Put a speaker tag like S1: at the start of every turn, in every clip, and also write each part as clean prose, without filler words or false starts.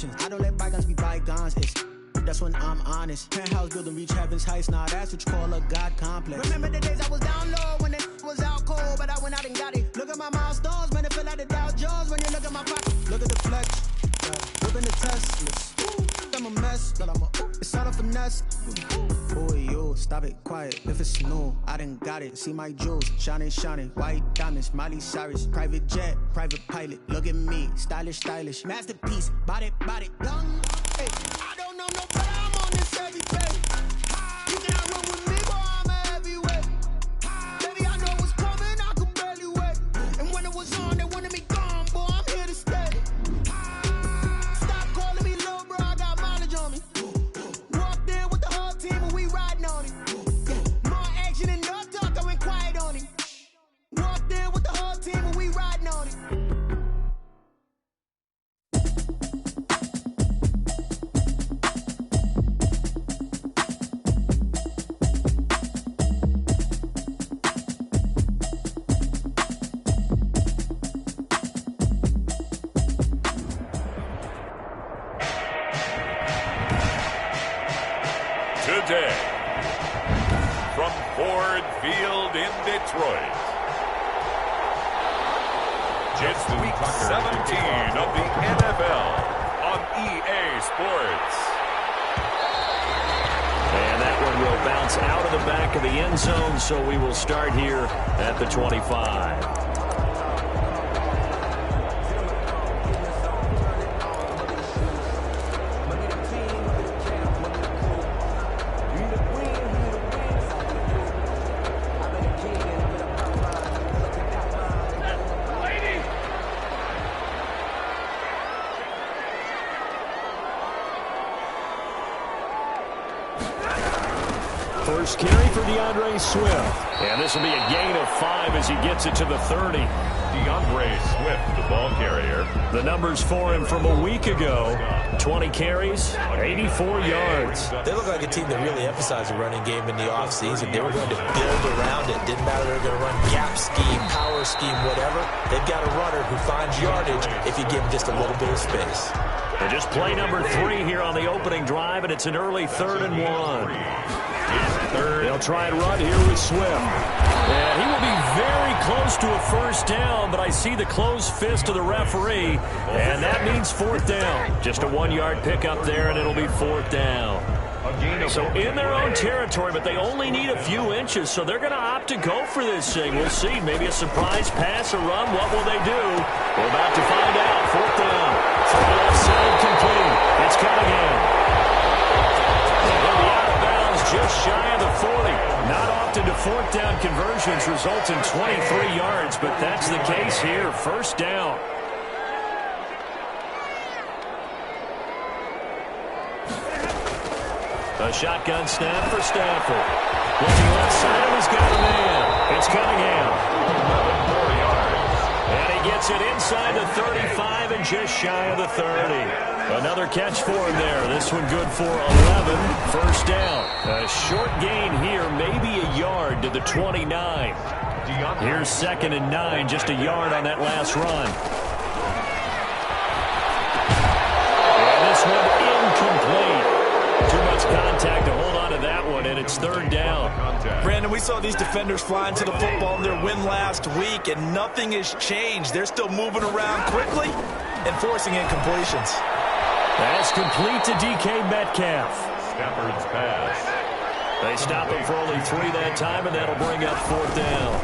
S1: emotions. I don't let bygones be bygones. That's when I'm honest. Penthouse building, reach heaven's heights. Nah, that's what you call a God complex. Remember the days I was down low when it was out cold, but I went out and got it. Look at my milestones, man, it feel like the Dow Jones when you look at my pocket. Look at the flex, whipping the Teslas. I'm a mess, but it's all a finesse. Oh, yo, stop it, quiet. If it's new, I done got it. See my jewels, shining, shining. White diamonds, Miley Cyrus. Private jet, private pilot. Look at me, stylish, stylish. Masterpiece, body, young. Hey, I don't know no better, I'm on this heavy pay. You cannot run with me, boy, I'm a heavyweight. Baby, I know what's coming, I could barely wait. And when it was on, they wanted me gone, boy, I'm here to stay. Stop calling me low, bro, I got mileage on me. Walked in with the whole team and we riding on it. More action and no talk, I went quiet on it. Walked in with the whole team and we riding on it.
S2: Today, from Ford Field in Detroit, it's Week 17 of the NFL on EA Sports.
S3: And that one will bounce out of the back of the end zone, so we will start here at the 25. First carry for DeAndre Swift. And this will be a gain of 5 as he gets it to the 30.
S2: DeAndre Swift, the ball carrier.
S3: The numbers for him from a week ago. 20 carries, 84 yards.
S4: They look like a team that really emphasized the running game in the offseason. They were going to build around it. Didn't matter if they were going to run gap scheme, power scheme, whatever. They've got a runner who finds yardage if you give him just a little bit of space.
S3: And just play number 3 here on the opening drive, and it's an early 3rd and 1. They'll try and run here with Swift. And he will be very close to a first down, but I see the closed fist of the referee, and that means 4th down. Just a 1-yard pickup there, and it'll be 4th down. So in their own territory, but they only need a few inches, so they're going to opt to go for this thing. We'll see. Maybe a surprise pass or run. What will they do? We're about to find out. 4th down. From the left side, complete. It's Cunningham. Just shy of the 40. Not often do 4th down conversions result in 23 yards, but that's the case here. First down. A shotgun snap for Stafford. Looking left side, and he's got a man. It's Cunningham. 4 yards. And he gets it inside the 35 and just shy of the 30. Another catch for him there. This one good for 11. First down. A short gain here, maybe a yard to the 29. Here's 2nd and 9, just a yard on that last run. And this one incomplete. Too much contact to hold on to that one, and it's 3rd down.
S4: Brandon, we saw these defenders fly into the football in their win last week, and nothing has changed. They're still moving around quickly and forcing incompletions.
S3: That's complete to DK Metcalf.
S2: Stafford's pass.
S3: They stop him for only 3 that time, and that'll bring up 4th down.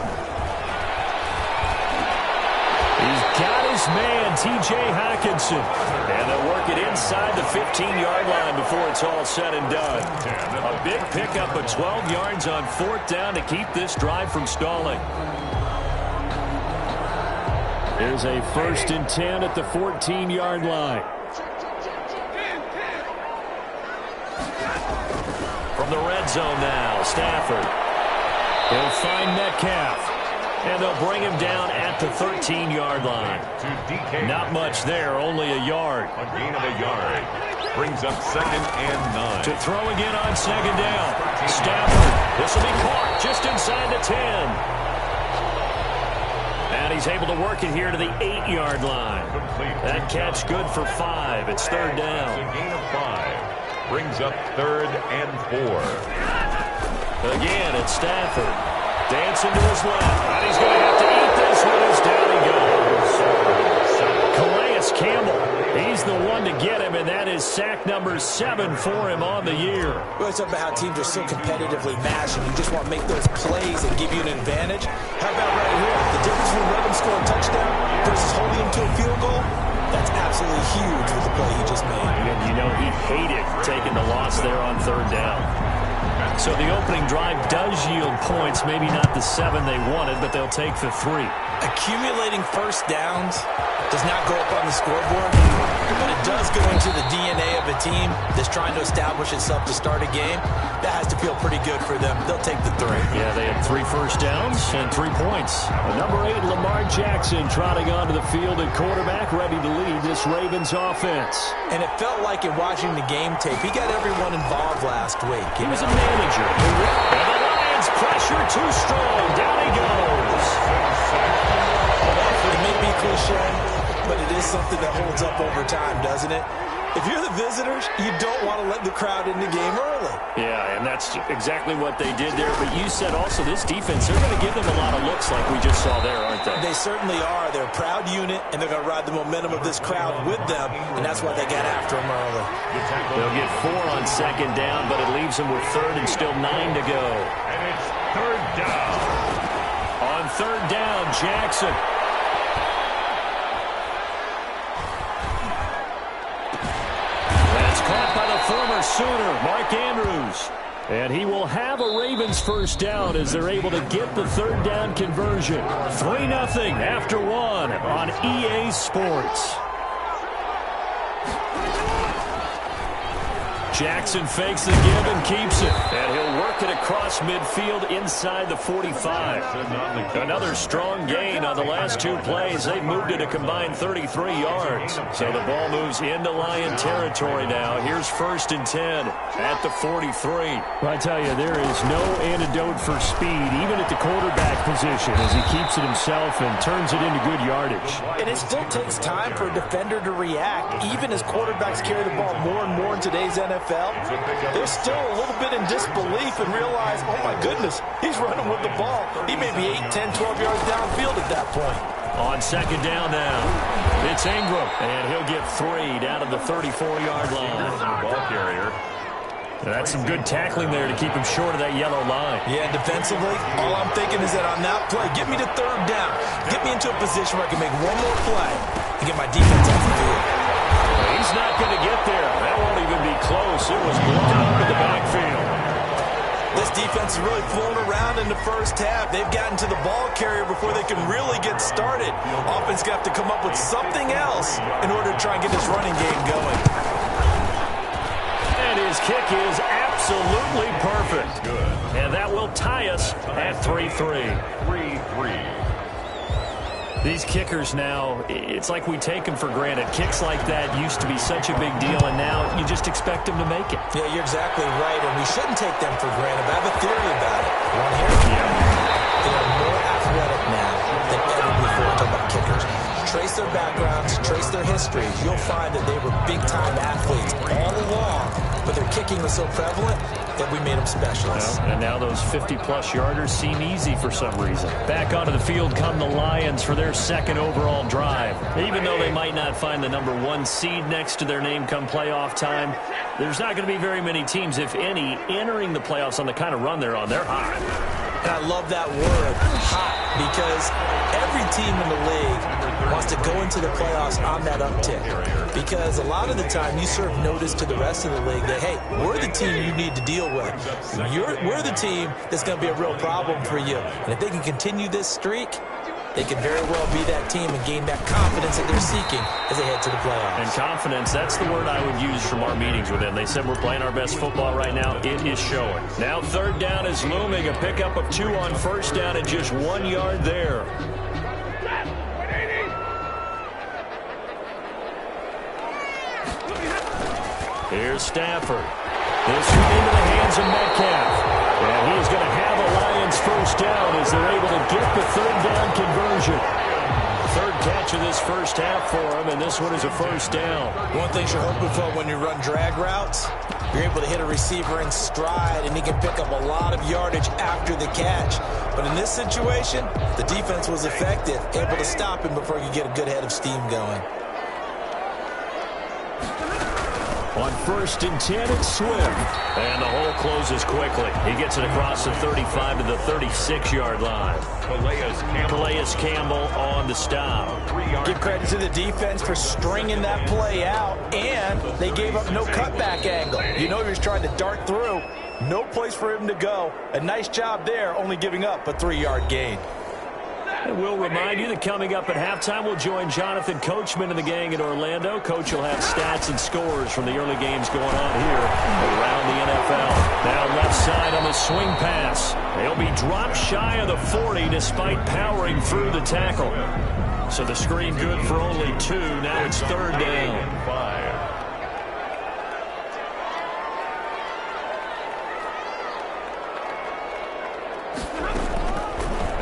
S3: He's got his man, T.J. Hockenson. And they'll work it inside the 15-yard line before it's all said and done. A big pickup of 12 yards on 4th down to keep this drive from stalling. Here's a 1st and 10 at the 14-yard line. From the red zone now, Stafford. He'll find Metcalf. And they'll bring him down at the 13-yard line. Not much there, only a yard.
S2: A gain of a yard. Brings up 2nd and 9.
S3: To throw again on 2nd down. Stafford. This will be caught just inside the 10. And he's able to work it here to the 8-yard line. That catch good for 5. It's third down.
S2: A gain of 5. Brings up 3rd and 4.
S3: Again, it's Stafford. Dancing to his left. And he's going to have to eat this one as down he goes. Calais Campbell. He's the one to get him, and that is sack number 7 for him on the year.
S4: Well, it's about how teams are so competitively matched, and you just want to make those plays and give you an advantage. How about right here? The difference between letting them score a touchdown versus holding them to a field goal? That's absolutely huge with the play he just made.
S3: And you know he hated taking the loss there on third down. So the opening drive does yield points, maybe not the 7 they wanted, but they'll take the 3.
S4: Accumulating first downs does not go up on the scoreboard, but it does go into the DNA of a team that's trying to establish itself to start a game. That has to feel pretty good for them. They'll take the 3.
S3: Yeah, they had 3 first downs and 3 points. Number 8, Lamar Jackson, trotting onto the field at quarterback, ready to lead this Ravens offense.
S4: And it felt like in watching the game tape, he got everyone involved last week.
S3: He was a manager. And the Lions pressure too strong. Down he goes.
S4: It may be cliche, but it is something that holds up over time, doesn't it? If you're the visitors, you don't want to let the crowd in the game early.
S3: Yeah, and that's exactly what they did there. But you said also this defense, they're going to give them a lot of looks like we just saw there, aren't they?
S4: They certainly are. They're a proud unit, and they're going to ride the momentum of this crowd with them, and that's why they got after them early.
S3: They'll get 4 on second down, but it leaves them with 3rd and still 9 to go.
S2: And it's 3rd down.
S3: On 3rd down, Jackson. Caught by the former Sooner, Mark Andrews. And he will have a Ravens first down as they're able to get the 3rd down conversion. 3-0 after 1 on EA Sports. Jackson fakes the give and keeps it. And he'll work it across midfield inside the 45. Another strong gain on the last 2 plays. They moved it a combined 33 yards. So the ball moves into Lion territory now. Here's 1st and 10 at the 43. Well, I tell you, there is no antidote for speed, even at the quarterback position, as he keeps it himself and turns it into good yardage.
S4: And it still takes time for a defender to react, even as quarterbacks carry the ball more and more in today's NFL. They're still a little bit in disbelief and realize, oh my goodness, he's running with the ball. He may be 8, 10, 12 yards downfield at that point.
S3: On second down now, it's Ingram, and he'll get 3 down to the 34-yard line.
S2: Ball carrier.
S3: That's some good tackling there to keep him short of that yellow line.
S4: Yeah, defensively, all I'm thinking is that on that play, get me to 3rd down. Get me into a position where I can make one more play and get my defense off the field.
S3: He's not going to get there. That won't even be close. It was blown up in the backfield.
S4: This defense is really flown around in the first half. They've gotten to the ball carrier before they can really get started. Offense got to come up with something else in order to try and get this running game going.
S3: And his kick is absolutely perfect.
S2: Good.
S3: And that will tie us at 3-3.
S2: 3-3.
S3: These kickers now, it's like we take them for granted. Kicks like that used to be such a big deal, and now you just expect them to make it.
S4: Yeah, you're exactly right, and we shouldn't take them for granted. But I have a theory about it. You want to hear it?
S3: Yeah.
S4: They are more athletic now than ever before. Talk about kickers. Trace their backgrounds, trace their histories. You'll find that they were big-time athletes all along, but their kicking was so prevalent that we made them specialists.
S3: Well, and now those 50-plus yarders seem easy for some reason. Back onto the field come the Lions for their 2nd overall drive. Even though they might not find the number 1 seed next to their name come playoff time, there's not going to be very many teams, if any, entering the playoffs on the kind of run they're on. They're hot.
S4: And I love that word, hot, because every team in the league wants to go into the playoffs on that uptick. Because a lot of the time you serve notice to the rest of the league that, hey, we're the team you need to deal with. We're the team that's going to be a real problem for you. And if they can continue this streak, they could very well be that team and gain that confidence that they're seeking as they head to the playoffs.
S3: And confidence, that's the word I would use from our meetings with them. They said we're playing our best football right now. It is showing. Now 3rd down is looming. A pickup of 2 on 1st down and just 1 yard there. Here's Stafford. This one into the hands of Metcalf. And he's going to have a Lions first down as they're able to get the 3rd down conversion. third catch of this first half for him, and this one is a first down.
S4: One thing you're hoping for when you run drag routes, you're able to hit a receiver in stride, and he can pick up a lot of yardage after the catch. But in this situation, the defense was effective, able to stop him before he could get a good head of steam going.
S3: On 1st and 10, it's Swift. And the hole closes quickly. He gets it across the 35 to the 36-yard line. Calais Campbell on the stop.
S4: Give credit to the defense for stringing that play out, and they gave up no cutback angle. You know he was trying to dart through. No place for him to go. A nice job there, only giving up a 3-yard gain.
S3: And we'll remind you that coming up at halftime, we'll join Jonathan Coachman and the gang in Orlando. Coach will have stats and scores from the early games going on here around the NFL. Now left side on the swing pass. They'll be dropped shy of the 40 despite powering through the tackle. So the screen good for only 2. Now it's 3rd down. 5.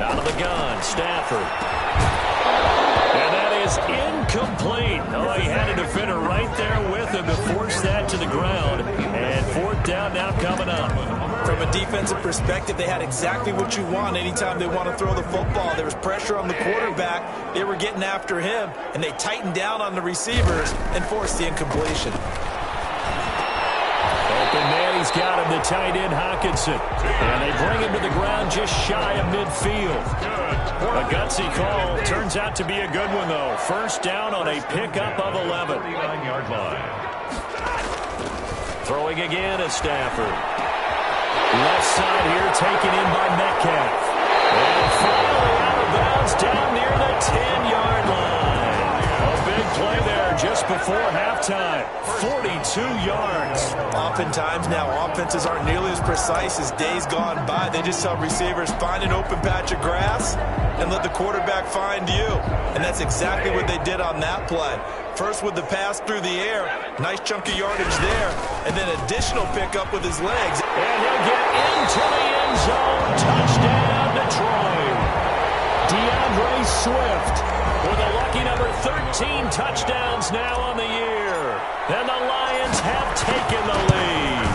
S3: Out of the gun, Stafford. And that is incomplete. Oh, he had a defender right there with him to force that to the ground. And 4th down now coming up.
S4: From a defensive perspective, they had exactly what you want anytime they want to throw the football. There was pressure on the quarterback. They were getting after him, and they tightened down on the receivers and forced the incompletion.
S3: Open man, he's got him, the tight end Hockenson. And they bring him to the ground just shy of midfield. A gutsy call. Turns out to be a good one, though. 1st down on a pickup of 11. 39-yard line. Throwing again at Stafford. Left side here taken in by Metcalf. And finally out of bounds down near the 10-yard line. A big play there just before halftime. 42 yards.
S4: Oftentimes now offenses aren't nearly as precise as days gone by. They just tell receivers, find an open patch of grass and let the quarterback find you. And that's exactly what they did on that play. First with the pass through the air. Nice chunk of yardage there. And then additional pickup with his legs.
S3: And he'll get into the end zone. Touchdown, Detroit. DeAndre Swift with a lucky number 13 touchdowns now on the year. And the Lions have taken the lead.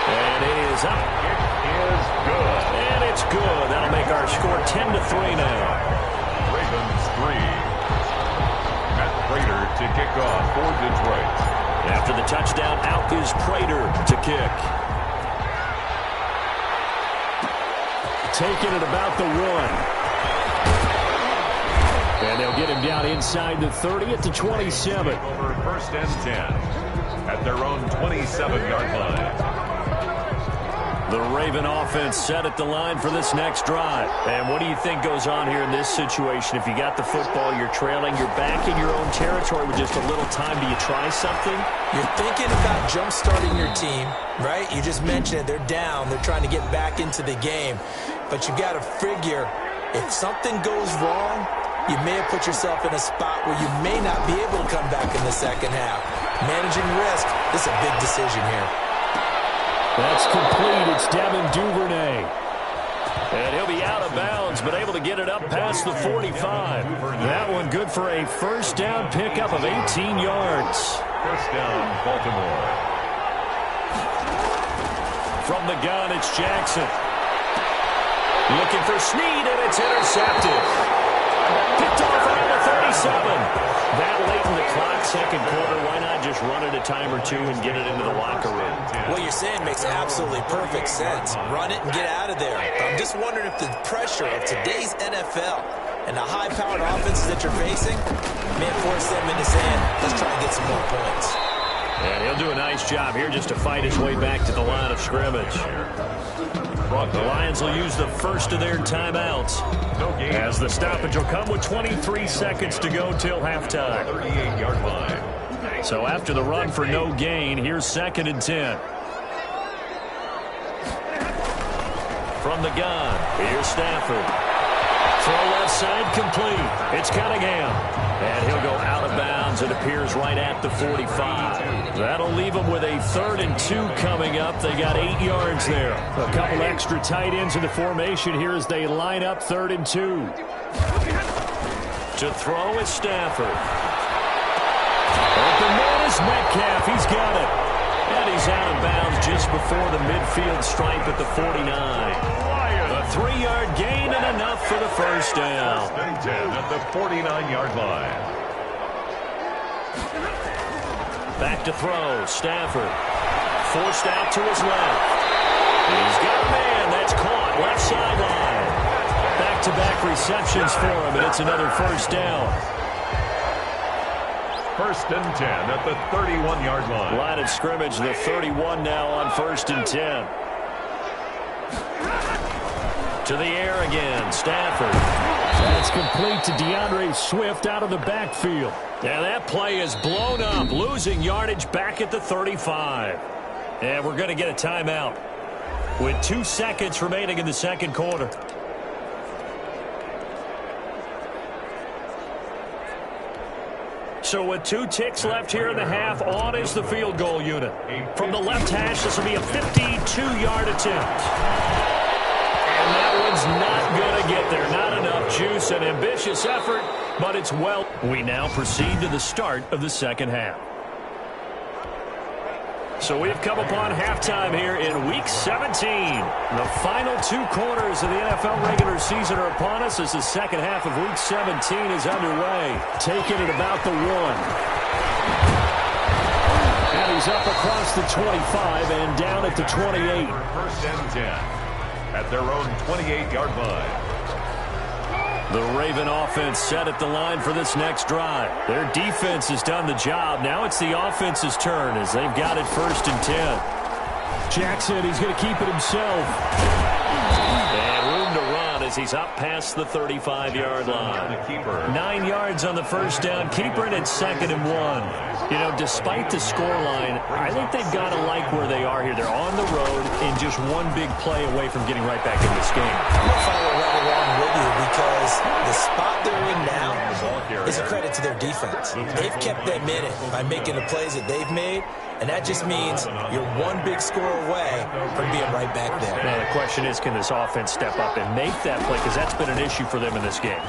S3: And it is up.
S2: It is good.
S3: And it's good. That'll make our score 10-3 now.
S2: Ravens 3. Matt Prater to kick off for Detroit.
S3: After the touchdown, out is Prater to kick. Taking it about the 1. And they'll get him down inside the 30 at the 27.
S2: Over 1st and 10 at their own 27-yard line.
S3: The Raven offense set at the line for this next drive. And what do you think goes on here in this situation? If you got the football, you're trailing, you're back in your own territory with just a little time. Do you try something?
S4: You're thinking about jump-starting your team, right? You just mentioned it. They're down. They're trying to get back into the game. But you got to figure, if something goes wrong, you may have put yourself in a spot where you may not be able to come back in the second half. Managing risk is a big decision here.
S3: That's complete. It's Devin Duvernay. And he'll be out of bounds, but able to get it up past the 45. That one good for a 1st down pickup of 18 yards.
S2: 1st down, Baltimore.
S3: From the gun, it's Jackson. Looking for Snead, and it's intercepted. Picked off around the 37. That late in the clock, second quarter, why not just run it a time or two and get it into the locker room?
S4: What you're saying makes absolutely perfect sense. Run it and get out of there. I'm just wondering if the pressure of today's NFL and the high-powered offenses that you're facing may force them into saying, let's try and get some more points.
S3: And he'll do a nice job here just to fight his way back to the line of scrimmage. The Lions will use the first of their timeouts as the stoppage will come with 23 seconds to go till halftime.
S2: 38-yard line.
S3: So after the run for no gain, here's 2nd and 10. From the gun, here's Stafford. Throw left side complete. It's Cunningham. And he'll go out of bounds. It appears right at the 45. That'll leave them with a 3rd and 2 coming up. They got 8 yards there. A couple extra tight ends in the formation here as they line up 3rd and 2. To throw is Stafford. Open man is Metcalf. He's got it. And he's out of bounds just before the midfield stripe at the 49. A 3-yard gain and enough for the first down.
S2: 10 at the 49-yard line.
S3: Back to throw. Stafford. Forced out to his left. He's got a man. That's caught. Left sideline. Back-to-back receptions for him, and it's another first down.
S2: 1st and 10 at the 31-yard line.
S3: Line of scrimmage, the 31 now on 1st and 10. To the air again, Stafford. That's complete to DeAndre Swift out of the backfield. And that play is blown up, losing yardage back at the 35. And we're going to get a timeout with 2 seconds remaining in the second quarter. So with 2 ticks left here in the half, on is the field goal unit. From the left hash, this will be a 52-yard attempt. And that one's not going to get there. Not enough juice, an ambitious effort, but it's well. We now proceed to the start of the second half. So we've come upon halftime here in Week 17. The final 2 quarters of the NFL regular season are upon us as the second half of Week 17 is underway. Taking it about the 1. And he's up across the 25 and down at the 28.
S2: 1st and 10 at their own 28-yard line.
S3: The Raven offense set at the line for this next drive. Their defense has done the job. Now it's the offense's turn as they've got it 1st and 10. Jackson, he's going to keep it himself. And room to run as he's up past the 35-yard line. 9 yards on the first down. Keeper, and it's 2nd and 1. You know, despite the scoreline, I think they've got to like where they are here. They're on the road and just one big play away from getting right back in this game.
S4: I'm going to follow right along with you because the spot they're in now is a credit to their defense. They've kept them in it by making the plays that they've made, and that just means you're one big score away from being right back there.
S3: Now, the question is, can this offense step up and make that play? Because that's been an issue for them in this game.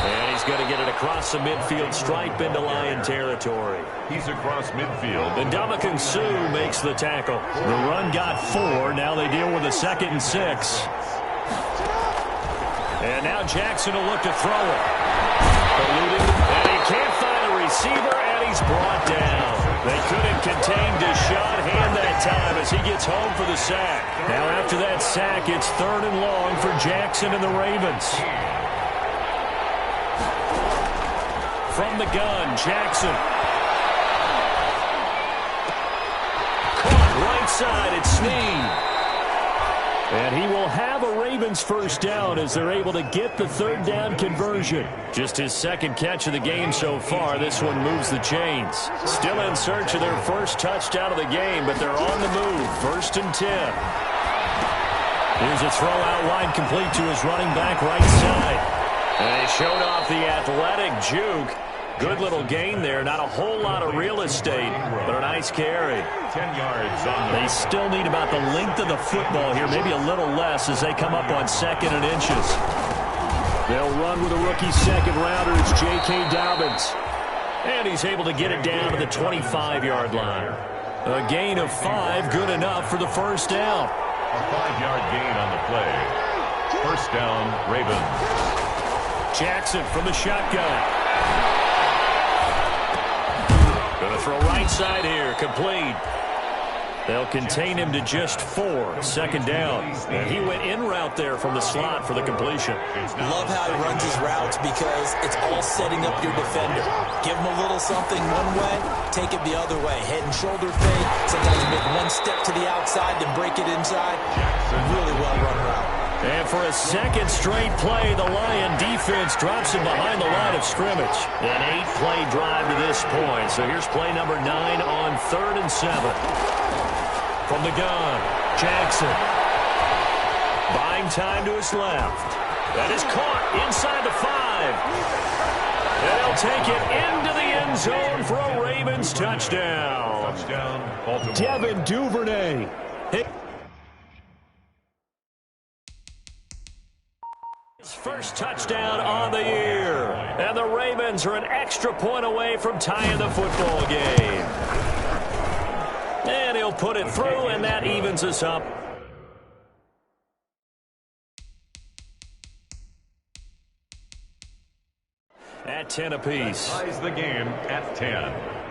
S3: And he's going to get it across the midfield stripe into Lion territory.
S2: He's across midfield.
S3: And Ndamukong Suh makes the tackle. The run got 4. Now they deal with a 2nd and 6. And now Jackson will look to throw it. And he can't find a receiver, and he's brought down. They couldn't contain Deshaun Hand that time as he gets home for the sack. Now after that sack, it's 3rd and long for Jackson and the Ravens. From the gun, Jackson. Caught right side, it's Snead. And he will have a Ravens first down as they're able to get the 3rd down conversion. Just his 2nd catch of the game so far. This one moves the chains. Still in search of their first touchdown of the game, but they're on the move. 1st and 10. Here's a throw out wide complete to his running back right side. And he showed off the athletic juke. Good little gain there. Not a whole lot of real estate, but a nice carry.
S2: 10 yards on
S3: They still need about the length of the football here, maybe a little less as they come up on 2nd and inches. They'll run with a rookie 2nd rounder. It's J.K. Dobbins. And he's able to get it down to the 25-yard line. A gain of 5, good enough for the first down.
S2: A 5-yard gain on the play. First down, Ravens.
S3: Jackson from the shotgun. Going to throw right side here, complete. They'll contain him to just 4, 2nd down. And he went in route there from the slot for the completion.
S4: Love how he runs his routes because it's all setting up your defender. Give him a little something one way, take it the other way. Head and shoulder fake. Sometimes you make one step to the outside, then break it inside. Really well run route.
S3: And for a 2nd straight play, the Lion defense drops him behind the line of scrimmage. An 8-play drive to this point. So here's play number 9 on 3rd and 7. From the gun, Jackson. Buying time to his left. That is caught inside the 5. And he'll take it into the end zone for a Ravens touchdown.
S2: Touchdown, Baltimore.
S3: Devin Duvernay. His first touchdown on the year. Bruins are an extra point away from tying the football game. And he'll put it through, and that evens us up. At 10 apiece.
S2: Ties the game at 10.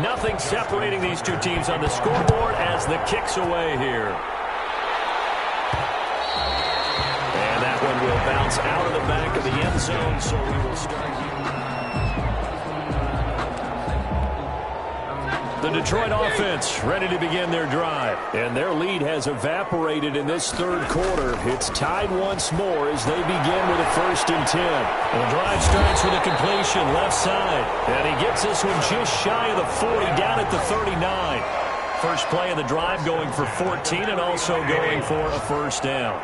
S3: Nothing separating these two teams on the scoreboard as the kick's away here. And that one will bounce out of the back of the end zone, so we will start. The Detroit offense ready to begin their drive. And their lead has evaporated in this third quarter. It's tied once more as they begin with a 1st and 10. And the drive starts with a completion left side. And he gets this one just shy of the 40, down at the 39. First play of the drive going for 14 and also going for a 1st down.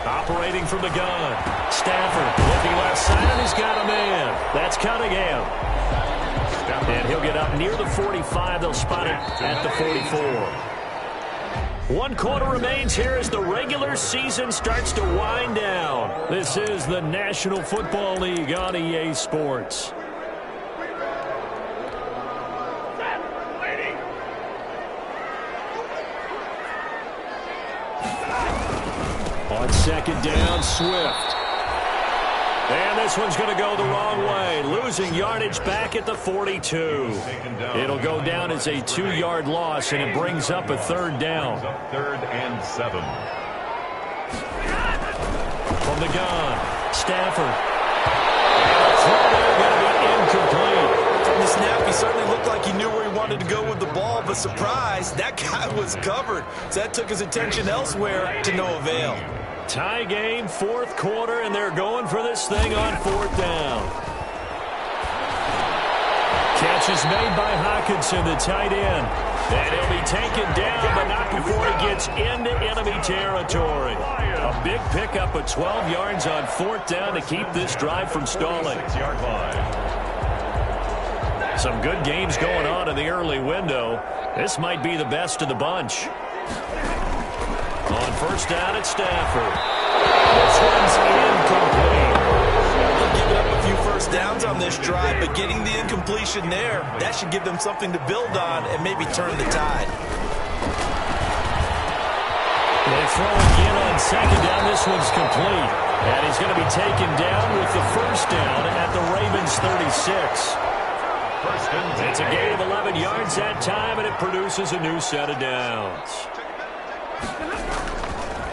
S3: Operating from the gun. Stafford looking left side, and he's got a man. That's Cunningham. And he'll get up near the 45. They'll spot it at the 44. 1 quarter remains here as the regular season starts to wind down. This is the National Football League on EA Sports. On 2nd down, Swift. And this one's going to go the wrong way. Losing yardage back at the 42. It'll go down as a 2-yard loss, and it brings up a 3rd down.
S2: 3rd and 7.
S3: From the gun, Stafford. And the throw there going to be incomplete.
S4: From the snap, he certainly looked like he knew where he wanted to go with the ball, but surprise, that guy was covered. So that took his attention elsewhere to no avail.
S3: Tie game, 4th quarter, and they're going for this thing on 4th down. Catch is made by Hockenson, the tight end. And he'll be taken down, but not before he gets into enemy territory. A big pickup of 12 yards on 4th down to keep this drive from stalling.
S2: 6-yard line.
S3: Some good games going on in the early window. This might be the best of the bunch. On 1st down at Stafford. This one's incomplete.
S4: They'll give it up a few 1st downs on this drive, but getting the incompletion there, that should give them something to build on and maybe turn the tide.
S3: They throw again on 2nd down. This one's complete. And he's going to be taken down with the 1st down at the Ravens 36. It's a gain of 11 yards that time, and it produces a new set of downs.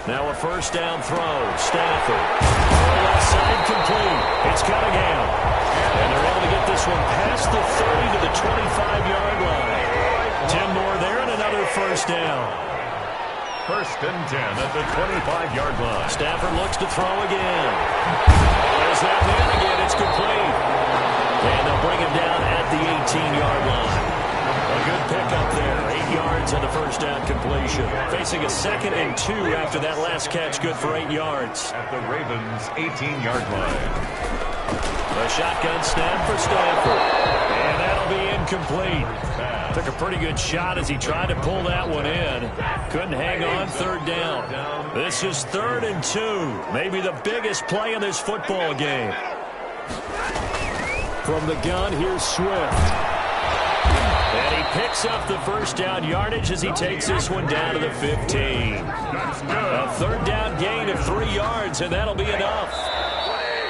S3: Now a 1st down throw. Stafford. Left side complete. It's Cunningham. And they're able to get this one past the 30 to the 25-yard line. 10 more there and another 1st down.
S2: 1st and 10 at the 25-yard line.
S3: Stafford looks to throw again. There's that man again. It's complete. And they'll bring him down at the 18-yard line. A good pickup there. 8 yards on the 1st first down completion. Facing a 2nd and 2 after that last catch, good for 8 yards.
S2: At the Ravens' 18-yard line.
S3: A shotgun snap for Stafford. And that'll be incomplete. Took a pretty good shot as he tried to pull that one in. Couldn't hang on, 3rd down. This is 3rd and 2. Maybe the biggest play in this football game. From the gun, here's Swift. And he picks up the first down yardage as he takes this one down to the 15. A 3rd down gain of 3 yards, and that'll be enough.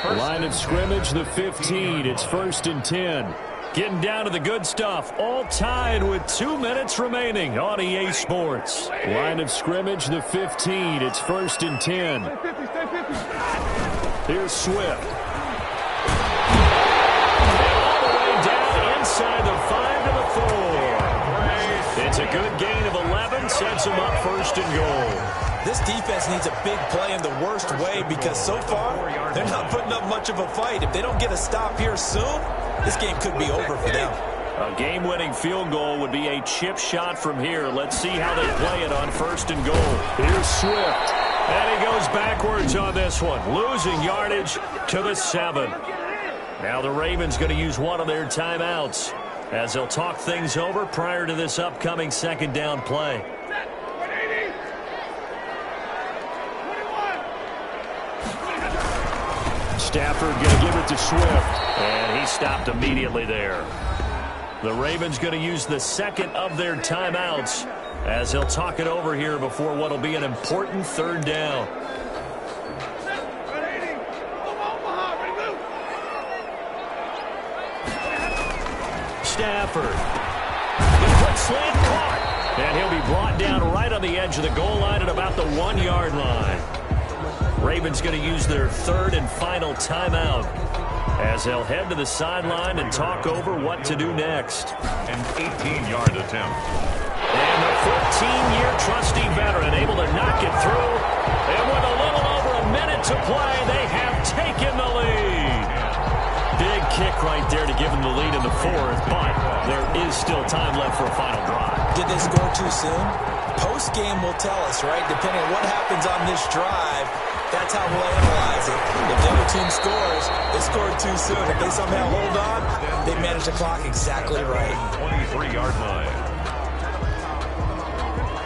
S3: Line of scrimmage, the 15. It's 1st and 10. Getting down to the good stuff. All tied with 2 minutes remaining on EA Sports. Line of scrimmage, the 15. It's 1st and 10. Here's Swift. And all the way down inside the 5 to the 4. It's a good gain of 11. Sets him up 1st and goal.
S4: This defense needs a big play in the worst way because so far, they're not putting up much of a fight. If they don't get a stop here soon, this game could be over for them.
S3: A game-winning field goal would be a chip shot from here. Let's see how they play it on 1st and goal. Here's Swift. And he goes backwards on this one, losing yardage to the 7. Now the Ravens going to use one of their timeouts as they'll talk things over prior to this upcoming 2nd down play. Stafford going to give it to Swift, and he stopped immediately there. The Ravens going to use the 2nd of their timeouts as they'll talk it over here before what will be an important 3rd down. Stafford. The quick slant caught, and he'll be brought down right on the edge of the goal line at about the 1-yard line. Ravens going to use their 3rd and final timeout as they'll head to the sideline and talk over what to do next.
S2: An 18-yard attempt.
S3: And the 14-year trusty veteran able to knock it through. And with a little over a minute to play, they have taken the lead. Big kick right there to give them the lead in the 4th, but there is still time left for a final drive.
S4: Did they score too soon? Post-game will tell us, right? Depending on what happens on this drive, that's how we'll analyze it. If the other team scores, they scored too soon. If they somehow hold on, they manage the clock exactly right.
S2: 23-yard line.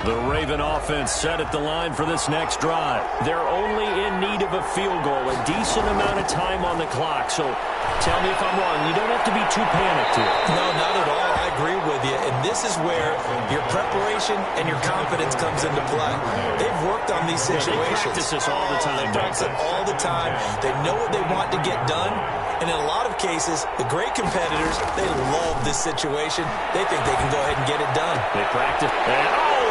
S3: The Raven offense set at the line for this next drive. They're only in need of a field goal, a decent amount of time on the clock. So tell me if I'm wrong. You don't have to be too panicked here.
S4: No, not at all. I agree with you. And this is where your preparation and your confidence comes into play. They've worked on these situations.
S3: They practice this all the time.
S4: They practice it all the time. They know what they want to get done. And in a lot of cases, the great competitors, they love this situation. They think they can go ahead and get it done.
S3: They practice. And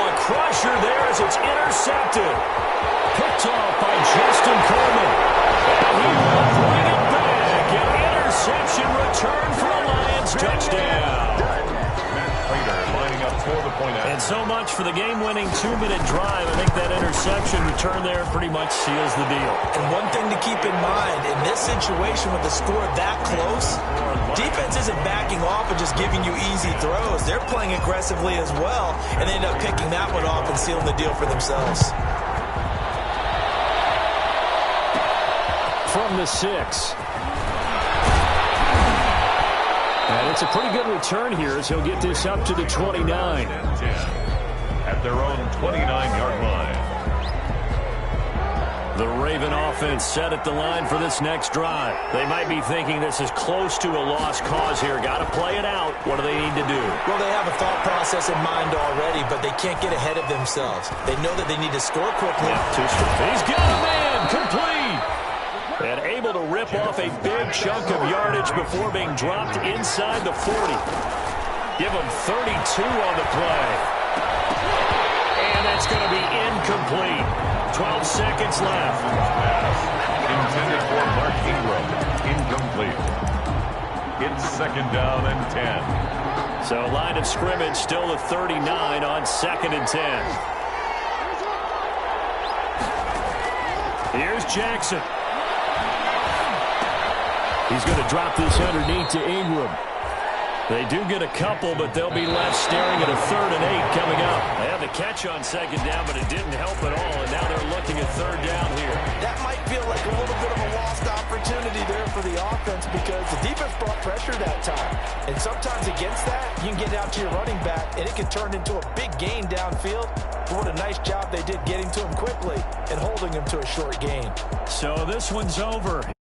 S3: a crusher there as it's intercepted. Picked off by Justin Coleman. And he will bring it back. An interception return for a Lions touchdown. And so much for the game-winning 2-minute drive. I think that interception return there pretty much seals the deal.
S4: And one thing to keep in mind, in this situation with the score that close, defense isn't backing off and just giving you easy throws. They're playing aggressively as well, and they end up picking that one off and sealing the deal for themselves.
S3: From the 6. And it's a pretty good return here as he'll get this up to the 29.
S2: At their own 29-yard line.
S3: The Raven offense set at the line for this next drive. They might be thinking this is close to a lost cause here. Got to play it out. What do they need to do?
S4: Well, they have a thought process in mind already, but they can't get ahead of themselves. They know that they need to score quickly.
S3: He's got a man. Complete. And able to rip off a big chunk of yardage before being dropped inside the 40. Give him 32 on the play. And that's going to be incomplete. 12 seconds left.
S2: Intended for Mark Ingram. Incomplete. It's 2nd down and 10.
S3: So line of scrimmage still the 39 on 2nd and 10. Here's Jackson. He's going to drop this underneath to Ingram. They do get a couple, but they'll be left staring at a 3rd and 8 coming up. They had the catch on 2nd down, but it didn't help at all, and now they're looking at 3rd down here.
S4: That might feel like a little bit of a lost opportunity there for the offense because the defense brought pressure that time. And sometimes against that, you can get out to your running back, and it can turn into a big gain downfield. But what a nice job they did getting to him quickly and holding him to a short gain.
S3: So this one's over.